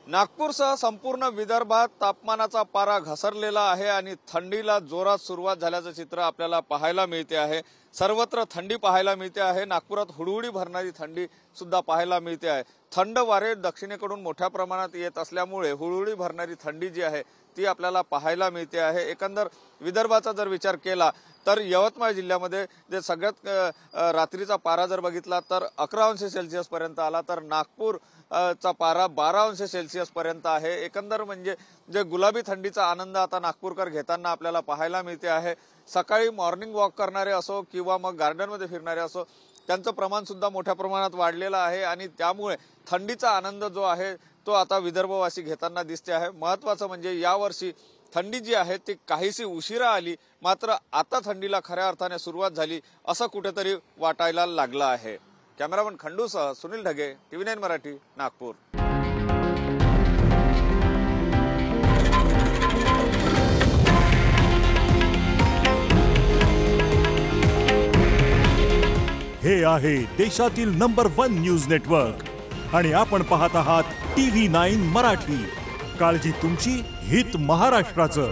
नागपूरसह संपूर्ण विदर्भात तापमानाचा पारा घसरलेला आहे आणि थंडीला जोरात सुरुवात झाल्याचं चित्र आपल्याला पाहायला मिळते आहे। सर्वत्र थंडी पाहायला मिळते आहे। नागपुरात हुडहुडी भरणारी थंडी सुद्धा पाहायला मिळते आहे। थंड वारे दक्षिणेकडून मोठ्या प्रमाणात येत असल्यामुळे हुडहुडी भरणारी थंडी जी आहे ती आपल्याला पाहायला मिळते आहे। एकंदर विदर्भाचा जर विचार केला तर यवतमाळ जिल्ह्यामध्ये जे सगळ्यात रात्रीचा पारा जर बघितला तर 11 अंश सेल्सिअस पर्यंत आला, तर नागपूर चा पारा 12 अंश सेल्सिअस पर्यंत आहे। एकंदर म्हणजे जे गुलाबी थंडीचा आनंद आता नागपूरकर घेताना आपल्याला पाहायला मिळते आहे। सकाळी मॉर्निंग वॉक करणारे असो किंवा मग गार्डनमध्ये फिरणारे असो त्यांचं प्रमाण सुद्धा मोठ्या प्रमाणात वाढलेलं आहे आणि त्यामुळे थंडीचा आनंद जो आहे तो आता विदर्भवासी घेताना दिसते आहे। महत्त्वाचं म्हणजे यावर्षी थंडी जी आहे ती काहीशी उशिरा आली, मात्र आता थंडीला खऱ्या अर्थाने सुरुवात झाली असं कुठेतरी वाटायला लागलं आहे। कॅमेरामन खंडूसह सुनील ढगे, TV9 मराठी, नागपूर। हे आहे देशातील नंबर 1 न्यूज नेटवर्क आणि आपण पाहत आहात TV9 मराठी। काळजी तुमची, हित महाराष्ट्राचं।